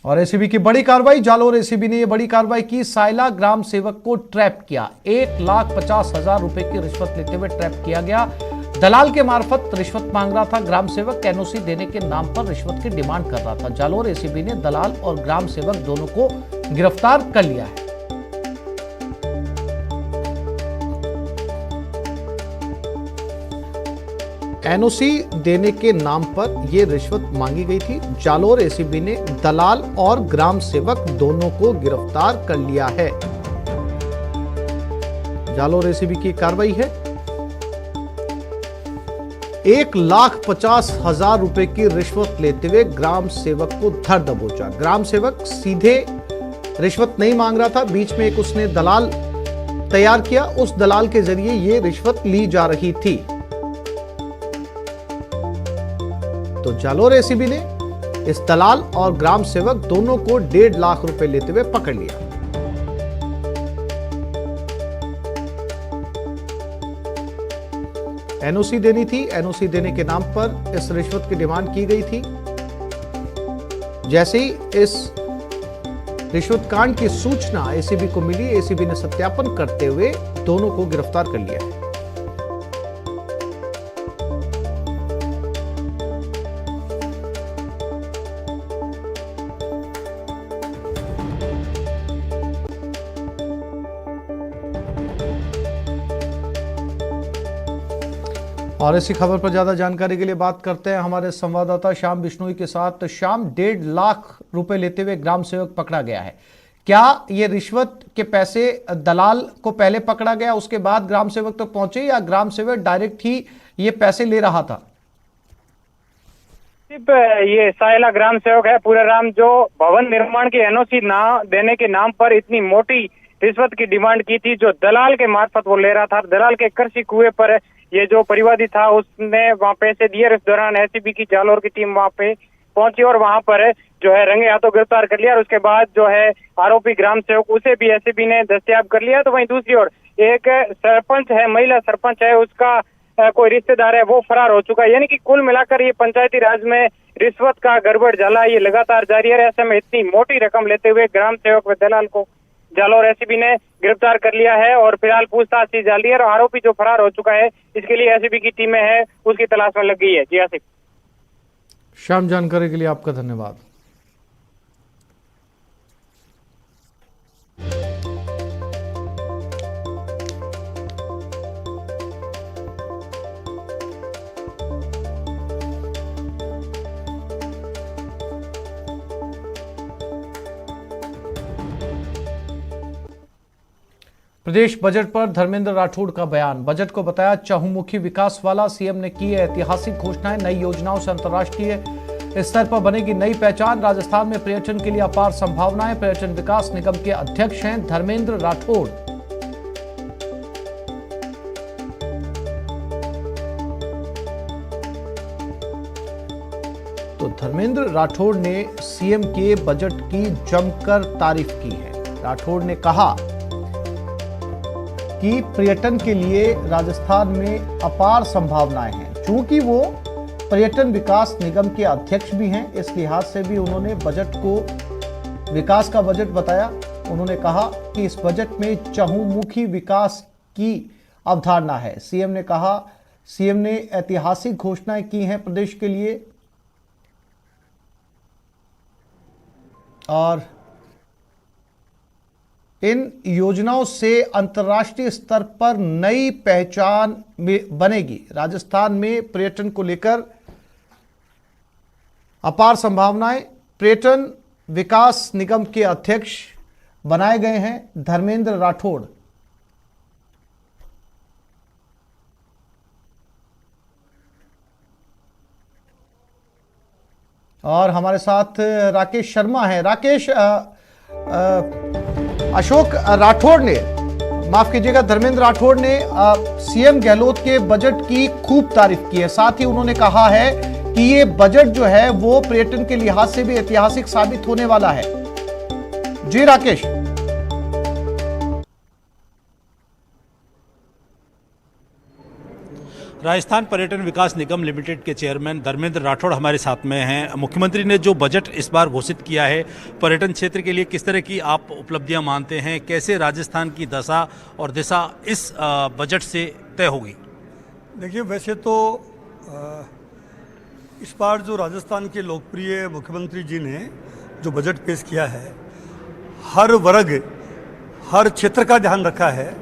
और एसीबी की बड़ी कार्रवाई, जालोर एसीबी ने यह बड़ी कार्रवाई की। सायला ग्राम सेवक को ट्रैप किया। 1,50,000 रुपए की रिश्वत लेते हुए ट्रैप किया गया। दलाल के मार्फत रिश्वत मांग रहा था। ग्राम सेवक एनओसी देने के नाम पर रिश्वत की डिमांड कर रहा था। जालोर एसीबी ने दलाल और ग्राम सेवक दोनों को गिरफ्तार कर लिया है। एनओसी देने के नाम पर यह रिश्वत मांगी गई थी। जालोर एसीबी ने दलाल और ग्राम सेवक दोनों को गिरफ्तार कर लिया है। जालोर एसीबी की कार्रवाई है। 1,50,000 रुपए की रिश्वत लेते हुए ग्राम सेवक को धर दबोचा। ग्राम सेवक सीधे रिश्वत नहीं मांग रहा था, बीच में एक उसने दलाल तैयार किया। उस दलाल के जरिए यह रिश्वत ली जा रही थी। तो जालोर एसीबी ने इस दलाल और ग्राम सेवक दोनों को 1.5 लाख रुपए लेते हुए पकड़ लिया। एनओसी देनी थी। एनओसी देने के नाम पर इस रिश्वत की डिमांड की गई थी। जैसे ही इस रिश्वत कांड की सूचना एसीबी को मिली, एसीबी ने सत्यापन करते हुए दोनों को गिरफ्तार कर लिया है। और इसी खबर पर ज्यादा जानकारी के लिए बात करते हैं हमारे संवाददाता श्याम बिश्नोई के साथ। श्याम, 1.5 लाख रुपए लेते हुए ग्राम सेवक पकड़ा गया है। क्या ये रिश्वत के पैसे दलाल को पहले पकड़ा गया, उसके बाद ग्राम सेवक तक पहुंचे, या ग्राम सेवक डायरेक्ट ही ये पैसे ले रहा था? ये सायला ग्राम सेवक है पूरा राम, जो भवन निर्माण की एनओसी ना देने के नाम पर इतनी मोटी रिश्वत की डिमांड की थी, जो दलाल के मार्फत वो ले रहा था। दलाल के कृषि कुएं पर ये जो परिवादी था उसने वहां पैसे दिए। इस दौरान एसीबी की जालोर की टीम वहां पे पहुंची और वहां पर जो है रंगे हाथों गिरफ्तार कर लिया। और उसके बाद जो है आरोपी ग्राम सेवक, उसे भी एसीबी ने दस्तयाब कर लिया। तो वहीं दूसरी ओर एक सरपंच है, महिला सरपंच है, उसका कोई रिश्तेदार है, वो फरार हो चुका है। यानी कि कुल मिलाकर ये पंचायती राज में रिश्वत का गड़बड़ जाला ये लगातार जारी है। ऐसे में इतनी मोटी रकम लेते हुए ग्राम सेवक व दलाल को जालोर एसीबी ने गिरफ्तार कर लिया है और फिलहाल पूछताछ की जा रही है। और आरोपी जो फरार हो चुका है, इसके लिए एसीबी की टीमें हैं, उसकी तलाश में लग गई है। जी आसिफ। श्याम, जानकारी के लिए आपका धन्यवाद। प्रदेश बजट पर धर्मेंद्र राठौड़ का बयान। बजट को बताया चहुमुखी विकास वाला। सीएम ने की ऐतिहासिक घोषणाएं। नई योजनाओं से अंतर्राष्ट्रीय स्तर पर बनेगी नई पहचान। राजस्थान में पर्यटन के लिए अपार संभावनाएं। पर्यटन विकास निगम के अध्यक्ष हैं धर्मेंद्र राठौड़। तो धर्मेंद्र राठौड़ ने सीएम के बजट की जमकर तारीफ की है। राठौड़ ने कहा कि पर्यटन के लिए राजस्थान में अपार संभावनाएं हैं। चूंकि वो पर्यटन विकास निगम के अध्यक्ष भी हैं, इस लिहाज से भी उन्होंने बजट को विकास का बजट बताया। उन्होंने कहा कि इस बजट में चहुमुखी विकास की अवधारणा है। सीएम ने कहा, सीएम ने ऐतिहासिक घोषणाएं की हैं प्रदेश के लिए और इन योजनाओं से अंतर्राष्ट्रीय स्तर पर नई पहचान बनेगी। राजस्थान में पर्यटन को लेकर अपार संभावनाएं। पर्यटन विकास निगम के अध्यक्ष बनाए गए हैं धर्मेंद्र राठौड़। और हमारे साथ राकेश शर्मा है। राकेश, अशोक राठौड़ ने, माफ कीजिएगा, धर्मेंद्र राठौड़ ने सीएम गहलोत के बजट की खूब तारीफ की है। साथ ही उन्होंने कहा है कि ये बजट जो है वो पर्यटन के लिहाज से भी ऐतिहासिक साबित होने वाला है। जी राकेश। राजस्थान पर्यटन विकास निगम लिमिटेड के चेयरमैन धर्मेंद्र राठौड़ हमारे साथ में हैं। मुख्यमंत्री ने जो बजट इस बार घोषित किया है पर्यटन क्षेत्र के लिए, किस तरह की आप उपलब्धियां मानते हैं? कैसे राजस्थान की दशा और दिशा इस बजट से तय होगी? देखिए, वैसे तो इस बार जो राजस्थान के लोकप्रिय मुख्यमंत्री जी ने जो बजट पेश किया है, हर वर्ग हर क्षेत्र का ध्यान रखा है।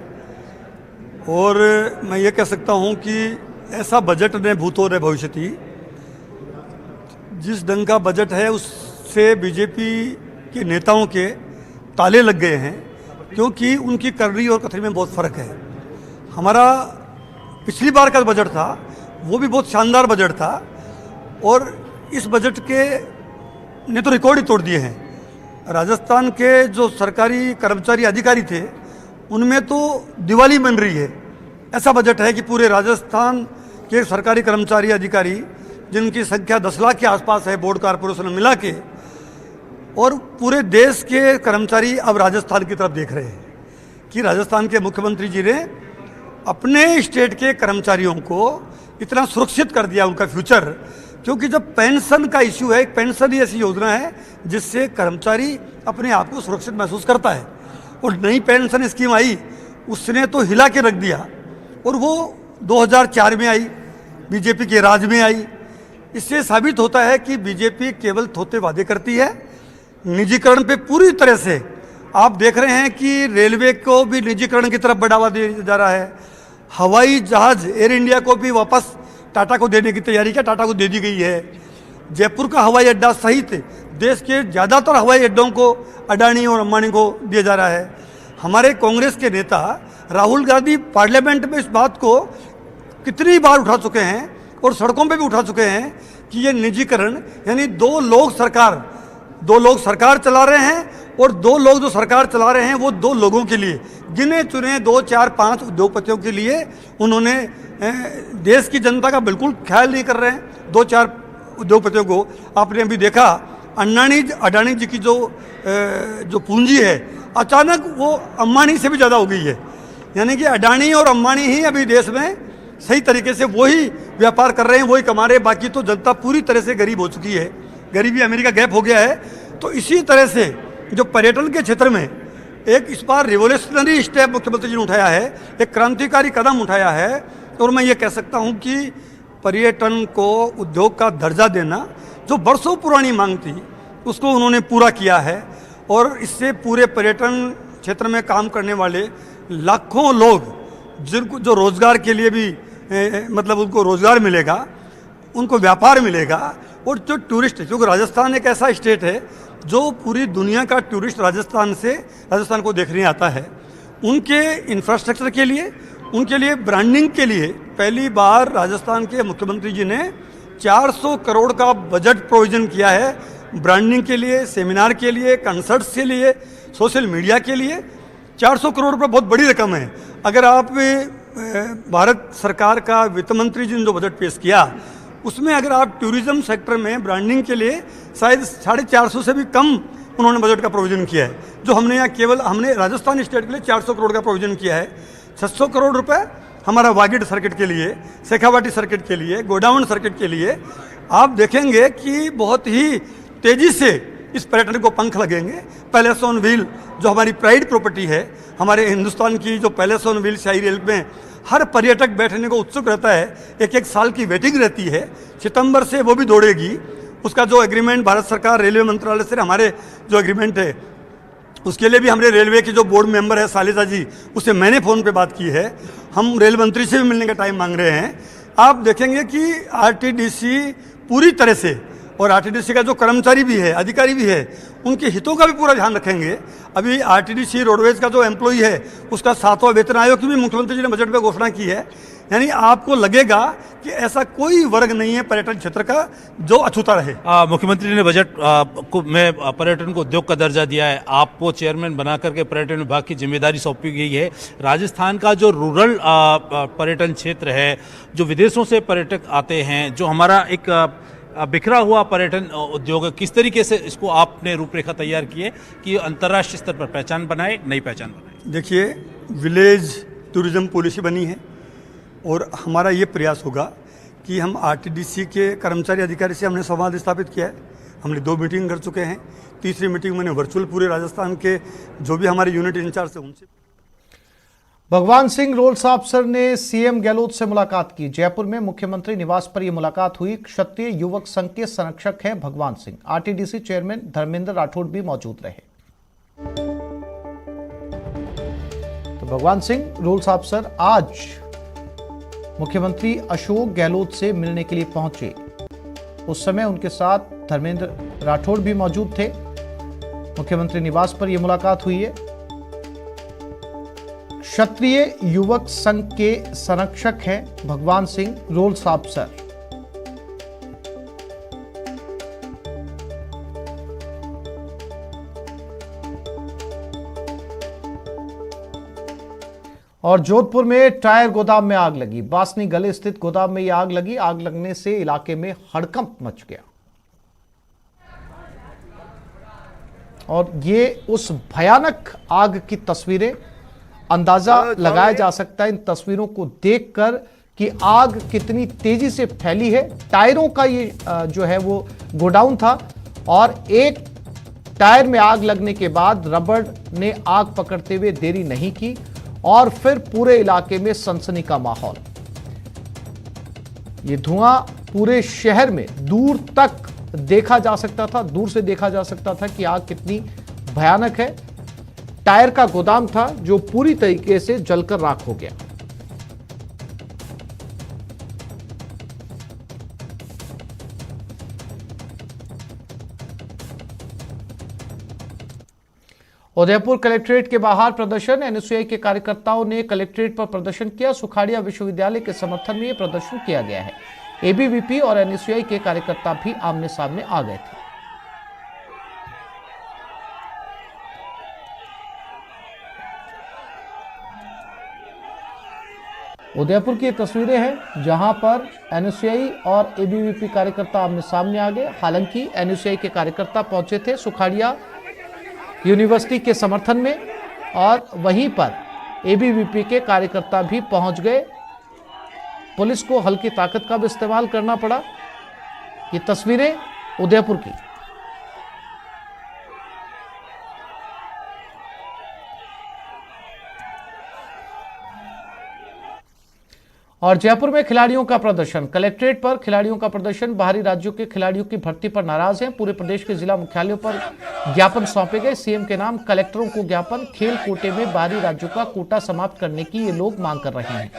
और मैं ये कह सकता हूँ कि ऐसा बजट ने भूतो न भविष्यति, जिस ढंग का बजट है उससे बीजेपी के नेताओं के ताले लग गए हैं, क्योंकि उनकी करनी और कथनी में बहुत फ़र्क है। हमारा पिछली बार का बजट था वो भी बहुत शानदार बजट था, और इस बजट के ने तो रिकॉर्ड ही तोड़ दिए हैं। राजस्थान के जो सरकारी कर्मचारी अधिकारी थे उनमें तो दिवाली बन रही है। ऐसा बजट है कि पूरे राजस्थान के सरकारी कर्मचारी अधिकारी, जिनकी संख्या 10 लाख के आसपास है बोर्ड कारपोरेशन मिला के, और पूरे देश के कर्मचारी अब राजस्थान की तरफ देख रहे हैं कि राजस्थान के मुख्यमंत्री जी ने अपने स्टेट के कर्मचारियों को इतना सुरक्षित कर दिया उनका फ्यूचर। क्योंकि जब पेंशन का इश्यू है, एक पेंशन ही ऐसी योजना है जिससे कर्मचारी अपने आप को सुरक्षित महसूस करता है, और नई पेंशन स्कीम आई उसने तो हिला के रख दिया, और वो 2004 में आई, बीजेपी के राज में आई। इससे साबित होता है कि बीजेपी केवल थोथे वादे करती है, निजीकरण पे पूरी तरह से आप देख रहे हैं कि रेलवे को भी निजीकरण की तरफ बढ़ावा दिया जा रहा है। हवाई जहाज एयर इंडिया को भी वापस टाटा को देने की तैयारी क्या टाटा को दे दी गई है। जयपुर का हवाई अड्डा सहित देश के ज़्यादातर हवाई अड्डों को अडानी और अंबानी को दिया जा रहा है। हमारे कांग्रेस के नेता राहुल गांधी पार्लियामेंट में इस बात को कितनी बार उठा चुके हैं और सड़कों पे भी उठा चुके हैं कि ये निजीकरण, यानी दो लोग सरकार चला रहे हैं, और दो लोग जो सरकार चला रहे हैं वो दो लोगों के लिए, गिने चुने 2, 4, 5 उद्योगपतियों के लिए उन्होंने देश की जनता का बिल्कुल ख्याल नहीं कर रहे हैं। 2-4 उद्योगपतियों को आपने अभी देखा, अडानी जी की जो पूंजी है अचानक वो अंबानी से भी ज़्यादा हो गई है। यानी कि अडानी और अंबानी ही अभी देश में सही तरीके से वही व्यापार कर रहे हैं, वही कमा रहे हैं, बाकी तो जनता पूरी तरह से गरीब हो चुकी है, गरीबी अमेरिका गैप हो गया है। तो इसी तरह से जो पर्यटन के क्षेत्र में एक इस बार रिवोल्यूशनरी स्टेप मुख्यमंत्री जी ने उठाया है, एक क्रांतिकारी कदम उठाया है, और मैं ये कह सकता हूँ कि पर्यटन को उद्योग का दर्जा देना जो बरसों पुरानी मांग थी उसको उन्होंने पूरा किया है, और इससे पूरे पर्यटन क्षेत्र में काम करने वाले लाखों लोग, जिनको जो रोजगार के लिए भी मतलब उनको रोजगार मिलेगा, उनको व्यापार मिलेगा, और जो टूरिस्ट, क्योंकि राजस्थान एक ऐसा स्टेट है जो पूरी दुनिया का टूरिस्ट राजस्थान को देखने आता है, उनके इंफ्रास्ट्रक्चर के लिए, उनके लिए ब्रांडिंग के लिए पहली बार राजस्थान के मुख्यमंत्री जी ने 400 करोड़ का बजट प्रोविजन किया है ब्रांडिंग के लिए, सेमिनार के लिए, कंसर्ट्स के लिए, सोशल मीडिया के लिए। 400 करोड़ रुपये बहुत बड़ी रकम है। अगर आप भारत सरकार का वित्त मंत्री जी ने जो बजट पेश किया उसमें अगर आप टूरिज्म सेक्टर में ब्रांडिंग के लिए शायद 450 से भी कम उन्होंने बजट का प्रोविजन किया है, जो हमने यहाँ केवल राजस्थान स्टेट के लिए 400 करोड़ का प्रोविजन किया है। 600 करोड़ रुपए हमारा वागिड सर्किट के लिए, शेखावाटी सर्किट के लिए, गोडाउन सर्किट के लिए। आप देखेंगे कि बहुत ही तेजी से इस पर्यटन को पंख लगेंगे। पैलेस ऑन व्हील जो हमारी प्राइड प्रॉपर्टी है, हमारे हिंदुस्तान की जो palace on wheel shahi rail में हर पर्यटक बैठने को उत्सुक रहता है, एक साल की वेटिंग रहती है, सितंबर से वो भी दौड़ेगी। उसका जो एग्रीमेंट भारत सरकार रेलवे मंत्रालय से हमारे जो एग्रीमेंट है उसके लिए भी हमारे रेलवे के जो बोर्ड मेंबर है सालिसा जी, उससे मैंने फ़ोन पे बात की है। हम रेल मंत्री से भी मिलने का टाइम मांग रहे हैं। आप देखेंगे कि आरटीडीसी पूरी तरह से, और आरटीडीसी का जो कर्मचारी भी है, अधिकारी भी है, उनके हितों का भी पूरा ध्यान रखेंगे। अभी आरटीडीसी रोडवेज का जो एम्प्लॉई है उसका 7वां वेतन आयोग की भी मुख्यमंत्री जी ने बजट में घोषणा की है। यानी आपको लगेगा कि ऐसा कोई वर्ग नहीं है पर्यटन क्षेत्र का जो अछूता रहे। मुख्यमंत्री ने बजट में पर्यटन को उद्योग का दर्जा दिया है, आपको चेयरमैन बना करके पर्यटन विभाग की जिम्मेदारी सौंपी गई है। राजस्थान का जो रूरल पर्यटन क्षेत्र है, जो विदेशों से पर्यटक आते हैं, जो हमारा एक बिखरा हुआ पर्यटन उद्योग है, किस तरीके से इसको आपने रूपरेखा तैयार की है कि अंतर्राष्ट्रीय स्तर पर पहचान बनाए, नई पहचान बनाए? देखिए, विलेज टूरिज्म पॉलिसी बनी है और हमारा ये प्रयास होगा कि हम आरटीडीसी के कर्मचारी अधिकारी से हमने संवाद स्थापित किया है। हमने 2 मीटिंग कर चुके हैं। तीसरी मीटिंग मैंने वर्चुअल पूरे राजस्थान के जो भी हमारे यूनिट इंचार्ज है उनसे। भगवान सिंह रोल्स अफसर ने सीएम गहलोत से मुलाकात की। जयपुर में मुख्यमंत्री निवास पर यह मुलाकात हुई। क्षत्रिय युवक संघ के संरक्षक हैं भगवान सिंह। आरटीडीसी चेयरमैन धर्मेंद्र राठौड़ भी मौजूद रहे। तो भगवान सिंह रोल्स अफसर आज मुख्यमंत्री अशोक गहलोत से मिलने के लिए पहुंचे। उस समय उनके साथ धर्मेंद्र राठौड़ भी मौजूद थे। मुख्यमंत्री निवास पर यह मुलाकात हुई है। क्षत्रिय युवक संघ के संरक्षक हैं भगवान सिंह रोल्स अफसर। और जोधपुर में टायर गोदाम में आग लगी। बासनी गले स्थित गोदाम में यह आग लगी। आग लगने से इलाके में हड़कंप मच गया और ये उस भयानक आग की तस्वीरें। अंदाजा लगाया जा सकता है इन तस्वीरों को देखकर कि आग कितनी तेजी से फैली है। टायरों का ये जो है वो गोडाउन था और एक टायर में आग लगने के बाद रबड़ ने आग पकड़ते हुए देरी नहीं की और फिर पूरे इलाके में सनसनी का माहौल। ये धुआं पूरे शहर में दूर तक देखा जा सकता था। दूर से देखा जा सकता था कि आग कितनी भयानक है। टायर का गोदाम था जो पूरी तरीके से जलकर राख हो गया। उदयपुर कलेक्ट्रेट के बाहर प्रदर्शन। एनएसयूआई के कार्यकर्ताओं ने कलेक्ट्रेट पर प्रदर्शन किया। सुखाड़िया विश्वविद्यालय के समर्थन में यह प्रदर्शन किया गया है। एबीवीपी और एनएसयूआई के कार्यकर्ता भी आमने सामने आ गए थे। उदयपुर की तस्वीरें हैं जहां पर एनएसयूआई और एबीवीपी कार्यकर्ता आमने सामने आ गए। हालांकि एनएसयूआई के कार्यकर्ता पहुंचे थे सुखाड़िया यूनिवर्सिटी के समर्थन में और वहीं पर एबीवीपी के कार्यकर्ता भी पहुंच गए। पुलिस को हल्की ताकत का भी इस्तेमाल करना पड़ा। ये तस्वीरें उदयपुर की। और जयपुर में खिलाड़ियों का प्रदर्शन। कलेक्ट्रेट पर खिलाड़ियों का प्रदर्शन। बाहरी राज्यों के खिलाड़ियों की भर्ती पर नाराज हैं। पूरे प्रदेश के जिला मुख्यालयों पर ज्ञापन सौंपे गए। सीएम के नाम कलेक्टरों को ज्ञापन। खेल कोटे में बाहरी राज्यों का कोटा समाप्त करने की ये लोग मांग कर रहे हैं।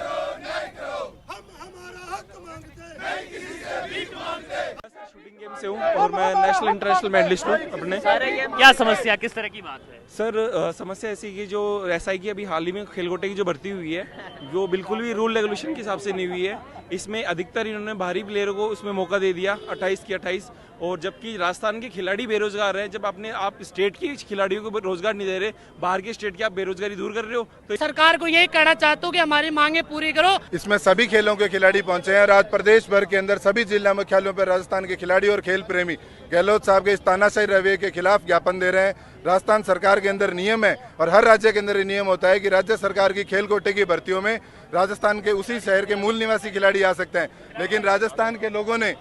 शूटिंग गेम से हूँ और मैं नेशनल इंटरनेशनल मेडलिस्ट हूँ अपने। क्या समस्या, किस तरह की बात है? सर समस्या ऐसी कि जो एसआई की अभी हाल ही में खेलकोटे की जो भर्ती हुई है वो बिल्कुल भी रूल रेगुलेशन के हिसाब से नहीं हुई है। इसमें अधिकतर इन्होंने बाहरी प्लेयरों को उसमें मौका दे दिया 28 की 28, और जबकि राजस्थान के खिलाड़ी बेरोजगार हैं। जब आप स्टेट की खिलाड़ियों को रोजगार नहीं दे रहे, बाहर के स्टेट की आप बेरोजगारी दूर कर रहे हो। तो सरकार को यही कहना चाहता हूँ कि हमारी मांगे पूरी करो। इसमें सभी खेलों के खिलाड़ी पहुंचे हैं। आज प्रदेश भर के अंदर सभी जिला मुख्यालयों पर राजस्थान के खिलाड़ी और खेल प्रेमी गहलोत साहब के इस तानाशाही रवैये के खिलाफ ज्ञापन दे रहे हैं। राजस्थान सरकार के अंदर नियम है और हर राज्य के अंदर नियम होता है कि राज्य सरकार की खेल कोटे की भर्तियों में राजस्थान के उसी शहर के मूल निवासी खिलाड़ी आ सकते हैं। लेकिन राजस्थान के लोगों ने,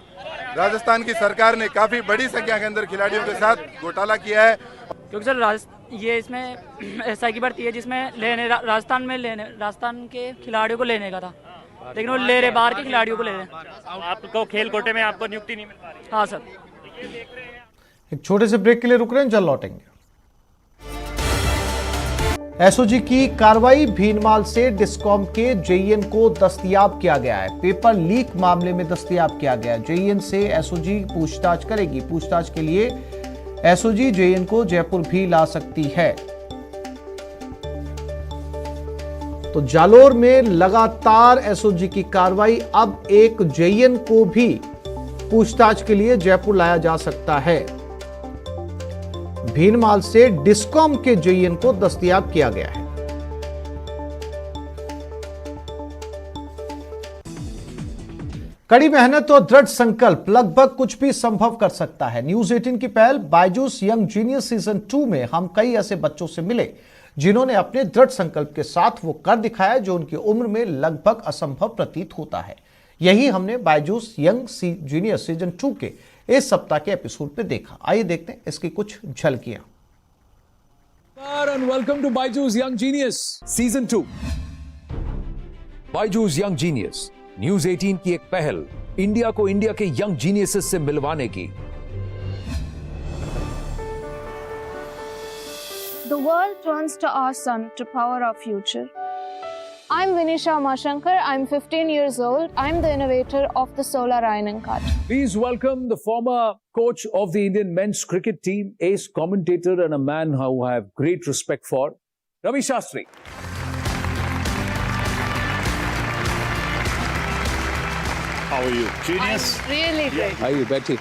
राजस्थान की सरकार ने काफी बड़ी संख्या के अंदर खिलाड़ियों के साथ घोटाला किया है। क्योंकि सर ये इसमें एसआई की भर्ती है जिसमें राजस्थान के खिलाड़ियों को लेने का था, लेकिन वो ले रहे बाहर के खिलाड़ियों को ले रहे। आपको खेल कोटे में आपको नियुक्ति नहीं मिल पा रही? हाँ सर। एक छोटे से ब्रेक के लिए रुक रहे हैं, जल्द लौटेंगे। एसओजी की कार्रवाई। भीनमाल से डिस्कॉम के जेईएन को दस्तयाब किया गया है। पेपर लीक मामले में दस्तयाब किया गया है। जेईएन से एसओजी पूछताछ करेगी। पूछताछ के लिए एसओजी जेईएन को जयपुर भी ला सकती है। तो जालोर में लगातार एसओजी की कार्रवाई। अब एक जेईएन को भी पूछताछ के लिए जयपुर लाया जा सकता है। भीनमाल से डिस्कॉम के जेईएन को दस्तयाब किया गया है। कड़ी मेहनत और दृढ़ संकल्प लगभग कुछ भी संभव कर सकता है। न्यूज 18 की पहल बायजूस यंग जीनियस सीजन 2 में हम कई ऐसे बच्चों से मिले जिन्होंने अपने दृढ़ संकल्प के साथ वो कर दिखाया जो उनकी उम्र में लगभग असंभव प्रतीत होता है। यही हमने बायजूस यंग जूनियर सीजन 2 के इस सप्ताह के एपिसोड पे देखा। आइए देखते हैं इसकी कुछ झलकियां। And welcome to Byju's Young Genius Season 2. Byju's Young Genius, News 18 की एक पहल इंडिया को इंडिया के यंग जीनियसेस से मिलवाने की। The world turns to our sun to power our future. I'm Vinisha Umashankar. I'm 15 years old. I'm the innovator of the solar ironing cart. Please welcome the former coach of the Indian men's cricket team, ace commentator and a man who I have great respect for, Ravi Shastri. How are you? Genius? I'm really great. आइए बैठिए।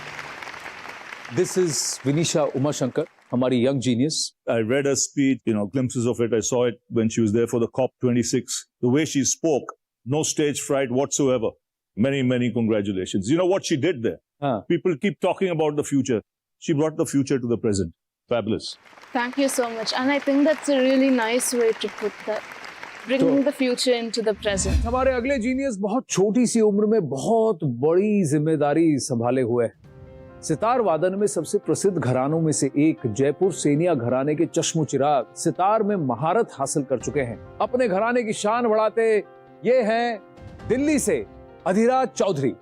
This is Vinisha Umashankar, हमारी young genius. I read her speech, glimpses of it. I saw it when she was there for the COP26. The way she spoke, no stage fright whatsoever. Many, many congratulations. You know what she did there? People keep talking about the future. She brought the future to the present. Fabulous. Thank you so much. And I think that's a really nice way to put that. Bringing the future into the present. हमारे अगले genius बहुत छोटी सी उम्र में बहुत बड़ी जिम्मेदारी संभाले हुए। सितार वादन में सबसे प्रसिद्ध घरानों में से एक जयपुर सेनिया घराने के चश्मो चिराग सितार में महारत हासिल कर चुके हैं। अपने घराने की शान बढ़ाते ये हैं दिल्ली से अधिराज चौधरी।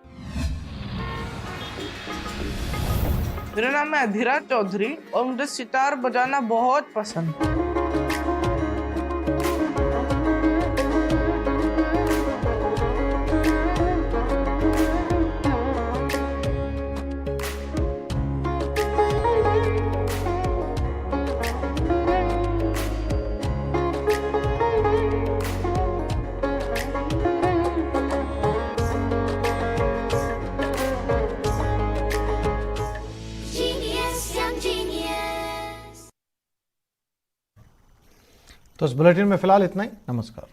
मेरा नाम है अधिराज चौधरी और मुझे सितार बजाना बहुत पसंद है। तो इस बुलेटिन में फिलहाल इतना ही। नमस्कार।